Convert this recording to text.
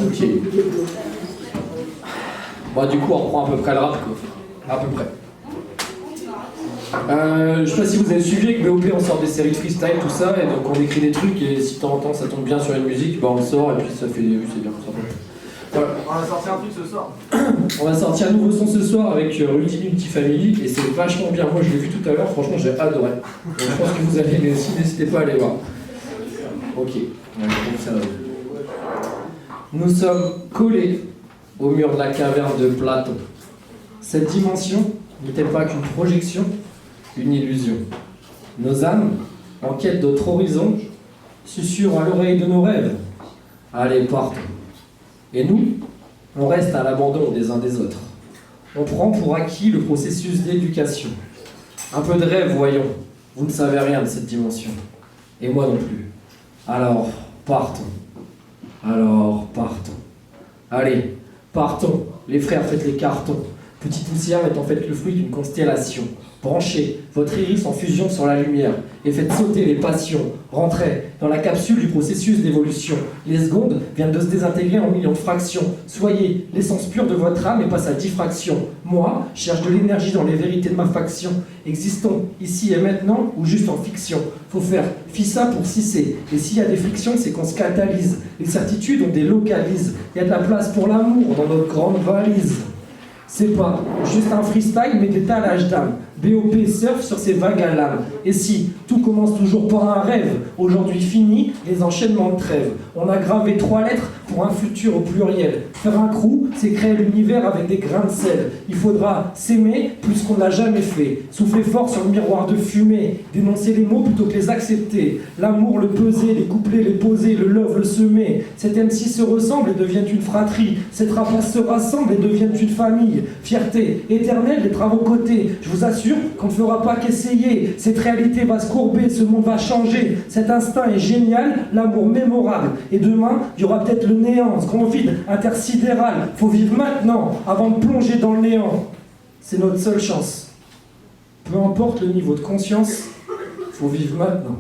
Ok. Bah du coup on reprend à peu près le rap quoi. À peu près. Je sais pas si vous avez suivi avec BOP, on sort des séries de freestyle, tout ça, et donc on écrit des trucs, et si de temps en temps ça tombe bien sur une musique, bah on le sort, et puis ça fait des vues, c'est bien comme ça. Voilà. On va sortir un truc ce soir. On va sortir un nouveau son ce soir avec Ultimate Family, et c'est vachement bien. Moi je l'ai vu tout à l'heure, franchement j'ai adoré. Donc, je pense que vous allez aimer aussi, n'hésitez pas à aller voir. Ok, donc ça va. Nous sommes collés au mur de la caverne de Platon. Cette dimension n'était pas qu'une projection, une illusion. Nos âmes, en quête d'autres horizons, susurrent à l'oreille de nos rêves. Allez, partons. Et nous, on reste à l'abandon des uns des autres. On prend pour acquis le processus d'éducation. Un peu de rêve, voyons. Vous ne savez rien de cette dimension. Et moi non plus. Alors, partons. Alors, partons. Allez, partons. Les frères, faites les cartons. Petite poussière est en fait le fruit d'une constellation. Branchez votre iris en fusion sur la lumière et faites sauter les passions. Rentrez dans la capsule du processus d'évolution. Les secondes viennent de se désintégrer en millions de fractions. Soyez l'essence pure de votre âme et pas sa diffraction. Moi, cherche de l'énergie dans les vérités de ma faction. Existons ici et maintenant ou juste en fiction. Faut faire fissa pour cisser. Et s'il y a des frictions, c'est qu'on se catalyse. Les certitudes, on délocalise. Il y a de la place pour l'amour dans notre grande valise. C'est pas juste un freestyle, mais d'étalage d'âme. BOP surfe sur ces vagues à l'âme. Et si tout commence toujours par un rêve, aujourd'hui fini, les enchaînements de trêve. On a gravé 3 lettres pour un futur au pluriel. Faire un crew, c'est créer l'univers avec des grains de sel. Il faudra s'aimer plus qu'on ne l'a jamais fait. Souffler fort sur le miroir de fumée. Dénoncer les mots plutôt que les accepter. L'amour, le peser, les coupler, les poser, le love, le semer. Cet MC se ressemble et devient une fratrie. Cette rapace se rassemble et devient une famille. Fierté éternelle d'être à vos côtés. Je vous assure qu'on ne fera pas qu'essayer. Cette réalité va se courber, ce monde va changer. Cet instinct est génial, l'amour mémorable. Et demain, il y aura peut-être le néant, ce grand vide intersidéral. Faut vivre maintenant, avant de plonger dans le néant. C'est notre seule chance. Peu importe le niveau de conscience, faut vivre maintenant.